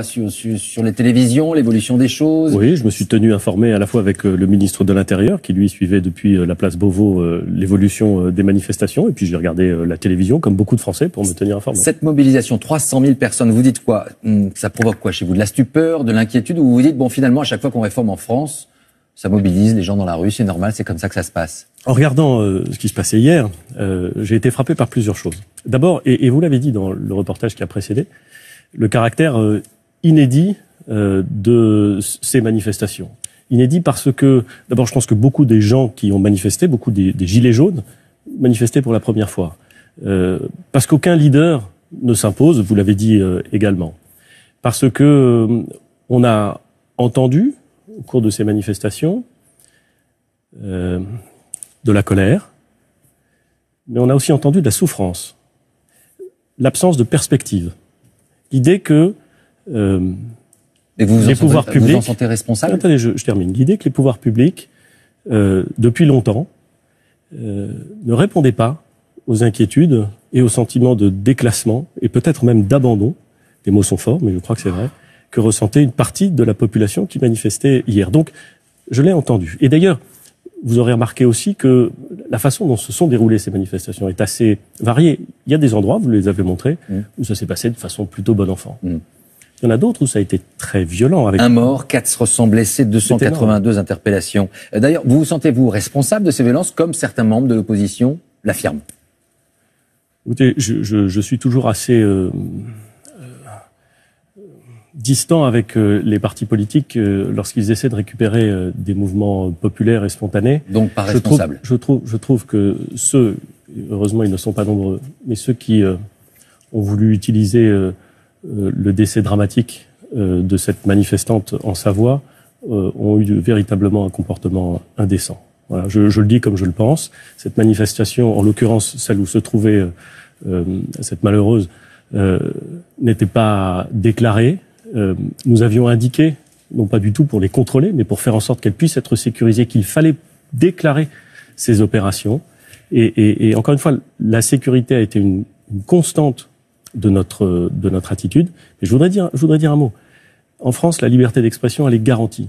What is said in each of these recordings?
Sur les télévisions, l'évolution des choses. Oui, je me suis tenu informé à la fois avec le ministre de l'Intérieur, qui lui suivait depuis la place Beauvau l'évolution des manifestations, et puis j'ai regardé la télévision, comme beaucoup de Français, pour me tenir informé. Cette mobilisation, 300 000 personnes, vous dites quoi? Ça provoque quoi chez vous? De la stupeur, de l'inquiétude, ou vous vous dites, bon, finalement, à chaque fois qu'on réforme en France, ça mobilise les gens dans la rue, c'est normal, c'est comme ça que ça se passe? En regardant ce qui se passait hier, j'ai été frappé par plusieurs choses. D'abord, et vous l'avez dit dans le reportage qui a précédé, le caractère inédit de ces manifestations. Inédit parce que, d'abord, je pense que beaucoup des gens qui ont manifesté, beaucoup des gilets jaunes, manifestaient pour la première fois. Parce qu'aucun leader ne s'impose, vous l'avez dit également. Parce que on a entendu, au cours de ces manifestations, de la colère, mais on a aussi entendu de la souffrance, l'absence de perspective, l'idée que les pouvoirs publics... Vous en sentez responsable? Attendez, je termine. L'idée que les pouvoirs publics, depuis longtemps, ne répondaient pas aux inquiétudes et aux sentiments de déclassement, et peut-être même d'abandon, les mots sont forts, mais je crois que c'est vrai, que ressentait une partie de la population qui manifestait hier. Donc, je l'ai entendu. Et d'ailleurs, vous aurez remarqué aussi que la façon dont se sont déroulées ces manifestations est assez variée. Il y a des endroits, vous les avez montrés, où ça s'est passé de façon plutôt bon enfant. Il y en a d'autres où ça a été très violent. Avec un mort, 400 blessés, 282 interpellations. D'ailleurs, vous sentez-vous responsable de ces violences, comme certains membres de l'opposition l'affirment? Écoutez, je suis toujours assez distant avec les partis politiques lorsqu'ils essaient de récupérer des mouvements populaires et spontanés. Donc pas responsable. Je trouve que ceux, heureusement ils ne sont pas nombreux, mais ceux qui ont voulu utiliser le décès dramatique de cette manifestante en Savoie ont eu véritablement un comportement indécent. Voilà, je le dis comme je le pense. Cette manifestation, en l'occurrence celle où se trouvait cette malheureuse, n'était pas déclarée. Nous avions indiqué, non pas du tout pour les contrôler, mais pour faire en sorte qu'elles puissent être sécurisées, qu'il fallait déclarer ces opérations. Et encore une fois, la sécurité a été une constante de notre attitude. Et je voudrais dire un mot. En France, la liberté d'expression, elle est garantie.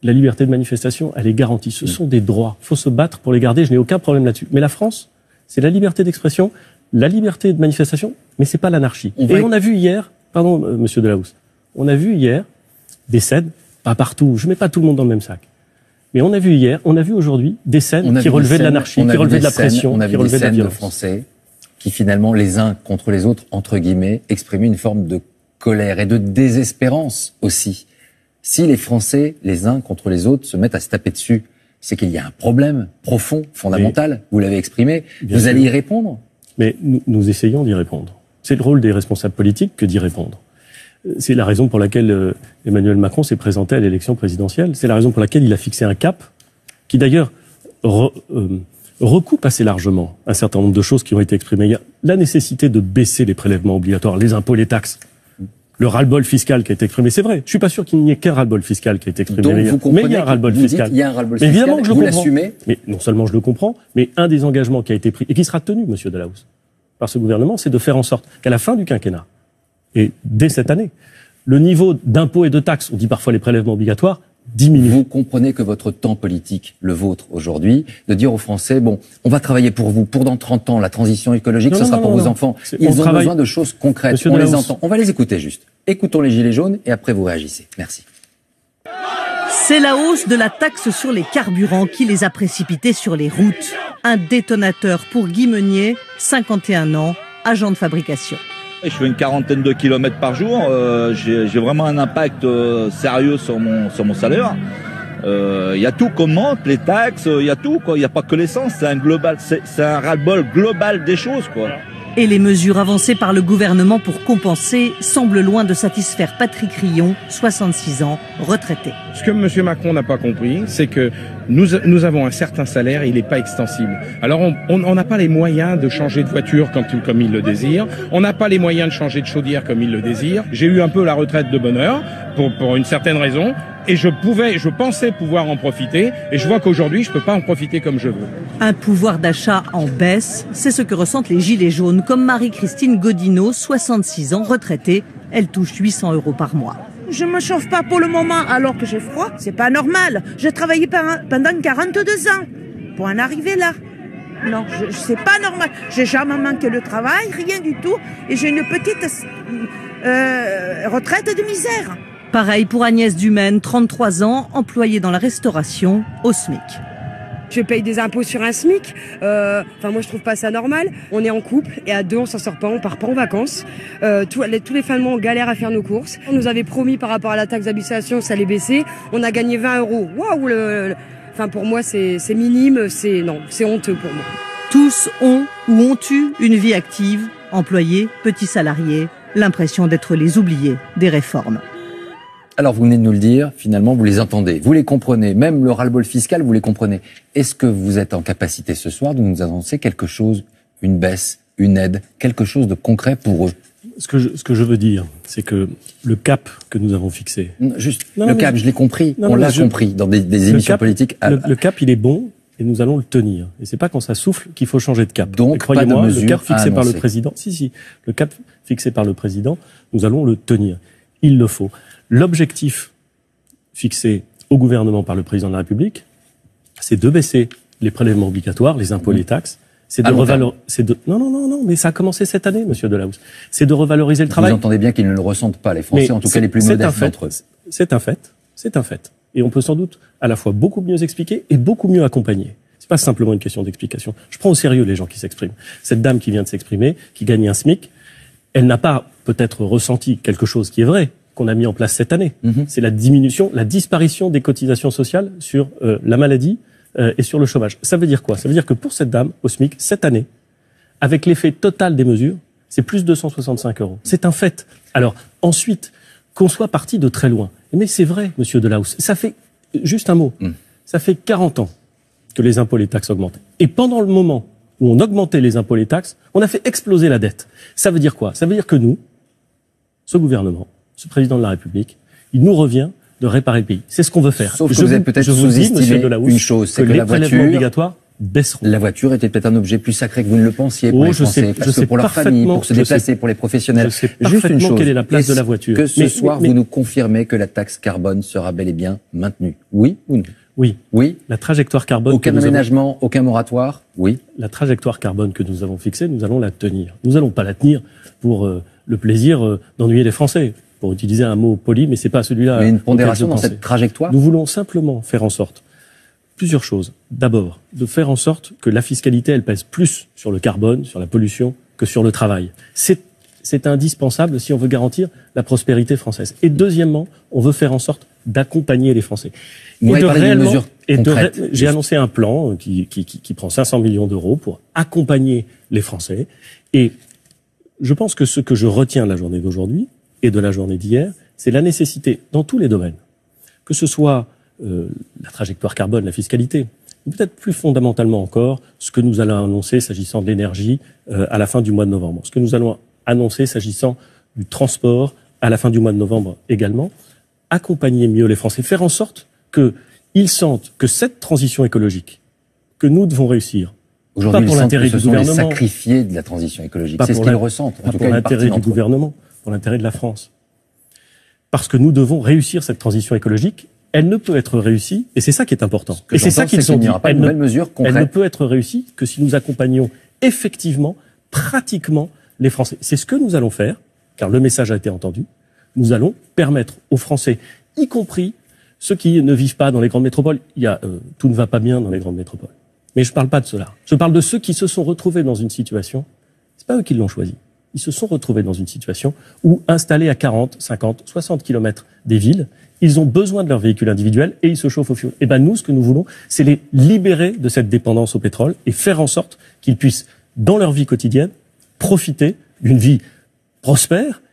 La liberté de manifestation, elle est garantie. Ce sont des droits. Il faut se battre pour les garder. Je n'ai aucun problème là-dessus. Mais la France, c'est la liberté d'expression, la liberté de manifestation, mais c'est pas l'anarchie. Et on a vu hier, pardon, monsieur Delahousse, on a vu hier des scènes, pas partout, je mets pas tout le monde dans le même sac, mais on a vu hier, on a vu aujourd'hui des scènes qui relevaient de l'anarchie, qui relevaient de la pression, qui relevaient de la violence. De Français qui finalement, les uns contre les autres, entre guillemets, exprimaient une forme de colère et de désespérance aussi. Si les Français, les uns contre les autres, se mettent à se taper dessus, c'est qu'il y a un problème profond, fondamental, vous l'avez exprimé, vous allez y répondre? Mais nous essayons d'y répondre. C'est le rôle des responsables politiques que d'y répondre. C'est la raison pour laquelle Emmanuel Macron s'est présenté à l'élection présidentielle. C'est la raison pour laquelle il a fixé un cap qui d'ailleurs recoupe assez largement un certain nombre de choses qui ont été exprimées hier. La nécessité de baisser les prélèvements obligatoires, les impôts, les taxes, le ras-le-bol fiscal qui a été exprimé. C'est vrai, je suis pas sûr qu'il n'y ait qu'un ras-le-bol fiscal qui a été exprimé hier. Mais il y a un ras-le-bol fiscal. Il y a un ras-le-bol fiscal, évidemment que je vous comprends. l'assumez? Mais non seulement je le comprends, mais un des engagements qui a été pris et qui sera tenu, monsieur Delahousse, par ce gouvernement, c'est de faire en sorte qu'à la fin du quinquennat, et dès cette année, le niveau d'impôts et de taxes, on dit parfois les prélèvements obligatoires, diminue. Vous comprenez que votre temps politique, le vôtre aujourd'hui, de dire aux Français, bon, on va travailler pour vous, pour dans 30 ans, la transition écologique, ce sera pour vos enfants. Ils ont besoin de choses concrètes, on les entend. On va les écouter juste. Écoutons les Gilets jaunes et après vous réagissez. Merci. C'est la hausse de la taxe sur les carburants qui les a précipités sur les routes. Un détonateur pour Guy Meunier, 51 ans, agent de fabrication. Je fais une quarantaine de kilomètres par jour, j'ai vraiment un impact sérieux sur mon salaire. Il y a tout qu'on monte, les taxes, il y a tout, quoi. Il n'y a pas que l'essence, c'est un global, c'est un ras-le-bol global des choses, quoi. Et les mesures avancées par le gouvernement pour compenser semblent loin de satisfaire Patrick Rillon, 66 ans, retraité. Ce que M. Macron n'a pas compris, c'est que nous avons un certain salaire et il n'est pas extensible. Alors on n'a pas les moyens de changer de voiture comme il le désire, on n'a pas les moyens de changer de chaudière comme il le désire. J'ai eu un peu la retraite de bonne heure, pour une certaine raison, et je pensais pouvoir en profiter, et je vois qu'aujourd'hui je peux pas en profiter comme je veux. Un pouvoir d'achat en baisse, c'est ce que ressentent les Gilets jaunes, comme Marie-Christine Godineau, 66 ans, retraitée, Elle touche 800 € par mois. Je me chauffe pas pour le moment alors que j'ai froid. C'est pas normal. J'ai travaillé pendant 42 ans pour en arriver là. Non, c'est pas normal. J'ai jamais manqué le travail, rien du tout. Et j'ai une petite retraite de misère. Pareil pour Agnès Dumaine, 33 ans, employée dans la restauration au SMIC. Je paye des impôts sur un SMIC. Moi, je trouve pas ça normal. On est en couple et à deux, on s'en sort pas, on part pas en vacances. Tous les fins de mois, on galère à faire nos courses. On nous avait promis par rapport à la taxe d'habitation, ça allait baisser. On a gagné 20 €. Waouh, pour moi, c'est minime. C'est honteux pour moi. Tous ont ou ont eu une vie active, employés, petits salariés, l'impression d'être les oubliés des réformes. Alors, vous venez de nous le dire, finalement, vous les entendez, vous les comprenez, même le ras-le-bol fiscal, vous les comprenez. Est-ce que vous êtes en capacité ce soir de nous annoncer quelque chose, une baisse, une aide, quelque chose de concret pour eux? Ce que je veux dire, c'est que le cap que nous avons fixé... Cap, je l'ai compris, on l'a compris dans des émissions politiques. Le cap, il est bon et nous allons le tenir. Et c'est pas quand ça souffle qu'il faut changer de cap. Donc, croyez-moi, le cap fixé par le président... le cap fixé par le président, nous allons le tenir. Il le faut. L'objectif fixé au gouvernement par le président de la République, c'est de baisser les prélèvements obligatoires, les impôts, les taxes. C'est de revaloriser. Non, mais ça a commencé cette année, monsieur Delahousse. C'est de revaloriser le travail. Vous entendez bien qu'ils ne le ressentent pas, les Français, en tout cas les plus modestes d'entre eux. C'est un fait. Et on peut sans doute à la fois beaucoup mieux expliquer et beaucoup mieux accompagner. C'est pas simplement une question d'explication. Je prends au sérieux les gens qui s'expriment. Cette dame qui vient de s'exprimer, qui gagne un SMIC, elle n'a pas peut-être ressenti quelque chose qui est vrai, qu'on a mis en place cette année. C'est la disparition des cotisations sociales sur la maladie et sur le chômage. Ça veut dire quoi? Ça veut dire que pour cette dame, au SMIC, cette année, avec l'effet total des mesures, c'est plus 265 €. C'est un fait. Alors, ensuite, qu'on soit parti de très loin. Mais c'est vrai, monsieur Delahousse, ça fait, juste un mot, ça fait 40 ans que les impôts et les taxes augmentent. Et pendant le moment où on augmentait les impôts et les taxes, on a fait exploser la dette. Ça veut dire quoi? Ça veut dire que nous, ce gouvernement, ce président de la République, il nous revient de réparer le pays. C'est ce qu'on veut faire. Sauf que vous avez peut-être sous-estimé une chose, c'est que les prélèvements obligatoires baisseront. La voiture était peut-être un objet plus sacré que vous ne le pensiez pour les Français, parce que pour leur famille, pour se déplacer, pour les professionnels. Je sais parfaitement quelle est la place de la voiture. Que ce soir, vous nous confirmez que la taxe carbone sera bel et bien maintenue. Oui ou non? Oui. Oui. La trajectoire carbone. Aucun aménagement, aucun moratoire? Oui. La trajectoire carbone que nous avons fixée, nous allons la tenir. Nous n'allons pas la tenir pour le plaisir d'ennuyer les Français. Pour utiliser un mot poli, mais c'est pas celui-là. Mais une pondération dans cette trajectoire? Nous voulons simplement faire en sorte, plusieurs choses. D'abord, de faire en sorte que la fiscalité, elle pèse plus sur le carbone, sur la pollution, que sur le travail. C'est indispensable si on veut garantir la prospérité française. Et deuxièmement, on veut faire en sorte d'accompagner les Français. J'ai annoncé un plan qui prend 500 millions d'euros pour accompagner les Français. Et je pense que ce que je retiens de la journée d'aujourd'hui, et de la journée d'hier, c'est la nécessité, dans tous les domaines, que ce soit la trajectoire carbone, la fiscalité, ou peut-être plus fondamentalement encore, ce que nous allons annoncer s'agissant de l'énergie à la fin du mois de novembre, ce que nous allons annoncer s'agissant du transport à la fin du mois de novembre également, accompagner mieux les Français, faire en sorte qu'ils sentent que cette transition écologique que nous devons réussir, aujourd'hui, pas pour l'intérêt du gouvernement, les sacrifiés de la transition écologique, c'est ce qu'ils ressentent, en tout cas pour l'intérêt du gouvernement, pour l'intérêt de la France. Parce que nous devons réussir cette transition écologique. Elle ne peut être réussie, et c'est ça qui est important. Et c'est ça qu'ils ont dit. Elle ne peut être réussie que si nous accompagnons effectivement, pratiquement, les Français. C'est ce que nous allons faire, car le message a été entendu. Nous allons permettre aux Français, y compris ceux qui ne vivent pas dans les grandes métropoles, tout ne va pas bien dans les grandes métropoles. Mais je ne parle pas de cela. Je parle de ceux qui se sont retrouvés dans une situation, c'est pas eux qui l'ont choisi. Ils se sont retrouvés dans une situation où, installés à 40, 50, 60 kilomètres des villes, ils ont besoin de leur véhicule individuel et ils se chauffent au fioul. Et nous, ce que nous voulons, c'est les libérer de cette dépendance au pétrole et faire en sorte qu'ils puissent, dans leur vie quotidienne, profiter d'une vie prospère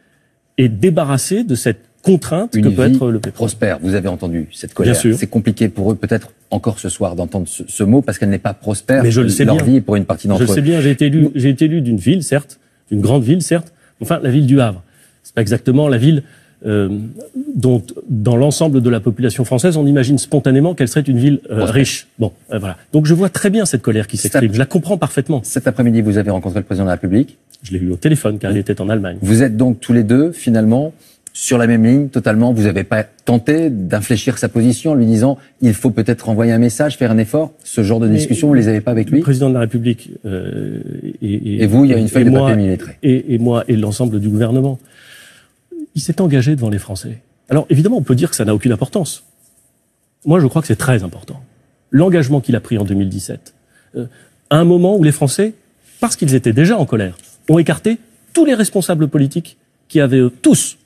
et débarrasser de cette contrainte que peut être le pétrole. Prospère, vous avez entendu cette colère. Bien sûr. C'est compliqué pour eux, peut-être encore ce soir, d'entendre ce mot, parce qu'elle n'est pas prospère. Mais je le sais leur bien. Vie pour une partie d'entre eux. Je le sais bien, j'ai été élu d'une ville, certes, d'une grande ville, certes, enfin la ville du Havre. C'est pas exactement la ville dont, dans l'ensemble de la population française, on imagine spontanément qu'elle serait une ville riche. Bon, voilà. Donc je vois très bien cette colère qui s'exprime. Je la comprends parfaitement. Cet après-midi, vous avez rencontré le président de la République. Je l'ai eu au téléphone, car il était en Allemagne. Vous êtes donc tous les deux, finalement, sur la même ligne, totalement. Vous n'avez pas tenté d'infléchir sa position en lui disant il faut peut-être envoyer un message, faire un effort. Ce genre de discussion, vous ne les avez pas avec lui? Le président de la République et vous, il y a une feuille de papier millétrée. Et moi, et l'ensemble du gouvernement. Il s'est engagé devant les Français. Alors, évidemment, on peut dire que ça n'a aucune importance. Moi, je crois que c'est très important. L'engagement qu'il a pris en 2017, à un moment où les Français, parce qu'ils étaient déjà en colère, ont écarté tous les responsables politiques qui avaient, tous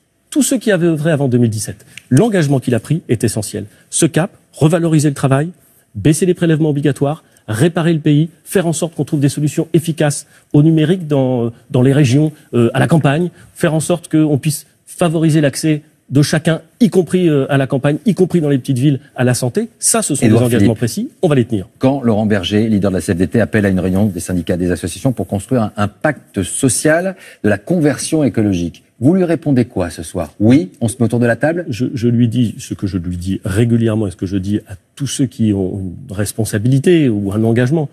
ceux qui avaient œuvré avant 2017. L'engagement qu'il a pris est essentiel. Ce cap, revaloriser le travail, baisser les prélèvements obligatoires, réparer le pays, faire en sorte qu'on trouve des solutions efficaces au numérique dans les régions, à la campagne, faire en sorte qu'on puisse favoriser l'accès de chacun, y compris à la campagne, y compris dans les petites villes, à la santé. Ça, ce sont des engagements précis. On va les tenir. Quand Laurent Berger, leader de la CFDT, appelle à une réunion des syndicats, des associations pour construire un pacte social de la conversion écologique, vous lui répondez quoi ce soir? Oui, on se met autour de la table? Je lui dis ce que je lui dis régulièrement et ce que je dis à tous ceux qui ont une responsabilité ou un engagement.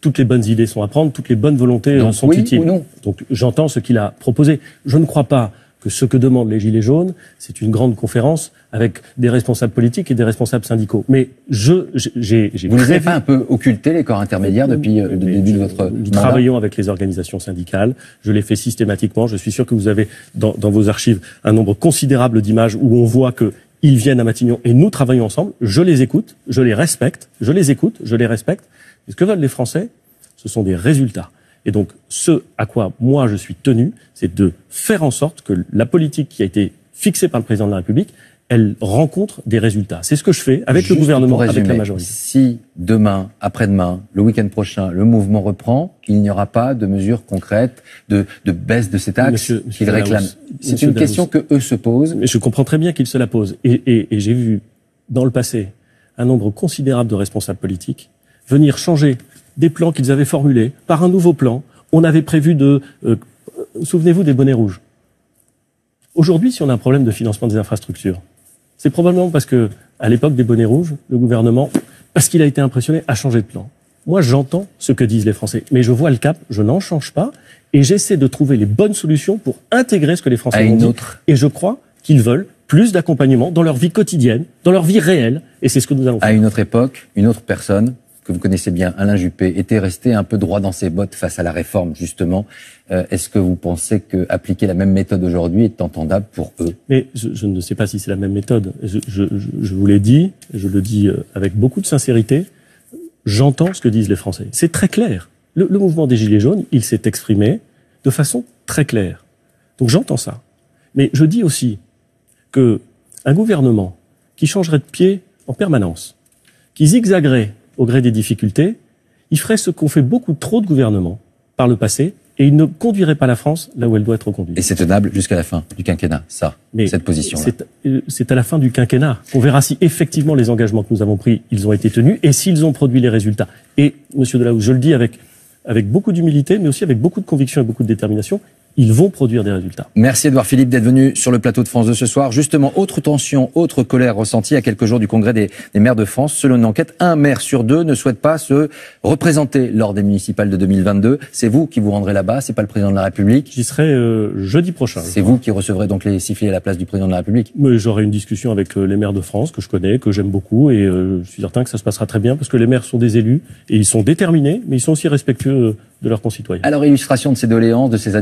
Toutes les bonnes idées sont à prendre, toutes les bonnes volontés sont utiles. Ou non. Donc j'entends ce qu'il a proposé. Je ne crois pas que ce que demandent les Gilets jaunes, c'est une grande conférence avec des responsables politiques et des responsables syndicaux. Mais vous n'avez pas un peu occulté les corps intermédiaires depuis le début de votre mandat? Nous travaillons avec les organisations syndicales. Je l'ai fait systématiquement. Je suis sûr que vous avez dans vos archives un nombre considérable d'images où on voit qu'ils viennent à Matignon et nous travaillons ensemble. Je les écoute, je les respecte, je les écoute, je les respecte. Et ce que veulent les Français, ce sont des résultats. Et donc, ce à quoi moi je suis tenu, c'est de faire en sorte que la politique qui a été fixée par le président de la République, elle rencontre des résultats. C'est ce que je fais avec le gouvernement, avec la majorité. Si demain, après-demain, le week-end prochain, le mouvement reprend, il n'y aura pas de mesures concrètes de baisse de ces taxes qu'ils réclament. C'est une question que eux se posent. Mais je comprends très bien qu'ils se la posent. Et j'ai vu dans le passé un nombre considérable de responsables politiques venir changer des plans qu'ils avaient formulés par un nouveau plan. On avait prévu souvenez-vous des bonnets rouges. Aujourd'hui, si on a un problème de financement des infrastructures, c'est probablement parce que, à l'époque des bonnets rouges, le gouvernement, parce qu'il a été impressionné, a changé de plan. Moi, j'entends ce que disent les Français, mais je vois le cap, je n'en change pas, et j'essaie de trouver les bonnes solutions pour intégrer ce que les Français ont dit. Et je crois qu'ils veulent plus d'accompagnement dans leur vie quotidienne, dans leur vie réelle, et c'est ce que nous allons faire. À une autre époque, une autre personne que vous connaissez bien, Alain Juppé, était resté un peu droit dans ses bottes face à la réforme, justement. Est-ce que vous pensez qu'appliquer la même méthode aujourd'hui est entendable pour eux? Mais je ne sais pas si c'est la même méthode. Je vous l'ai dit, je le dis avec beaucoup de sincérité, j'entends ce que disent les Français. C'est très clair. Le mouvement des Gilets jaunes, il s'est exprimé de façon très claire. Donc j'entends ça. Mais je dis aussi que un gouvernement qui changerait de pied en permanence, qui zigzaguerait au gré des difficultés, il ferait ce qu'ont fait beaucoup trop de gouvernements par le passé, et il ne conduirait pas la France là où elle doit être conduite. Et c'est tenable jusqu'à la fin du quinquennat, cette position-là. C'est à la fin du quinquennat qu'on verra si effectivement les engagements que nous avons pris, ils ont été tenus, et s'ils ont produit les résultats. Et, Monsieur Delahousse, je le dis avec beaucoup d'humilité, mais aussi avec beaucoup de conviction et beaucoup de détermination, ils vont produire des résultats. Merci Édouard Philippe d'être venu sur le plateau de France 2 ce soir. Justement, autre tension, autre colère ressentie à quelques jours du congrès des maires de France. Selon une enquête, 1 maire sur 2 ne souhaite pas se représenter lors des municipales de 2022. C'est vous qui vous rendrez là-bas, c'est pas le président de la République. J'y serai jeudi prochain. C'est vous qui recevrez donc les sifflets à la place du président de la République. Mais j'aurai une discussion avec les maires de France que je connais, que j'aime beaucoup, et je suis certain que ça se passera très bien parce que les maires sont des élus et ils sont déterminés, mais ils sont aussi respectueux de leurs concitoyens. Alors, illustration de ces doléances, de ces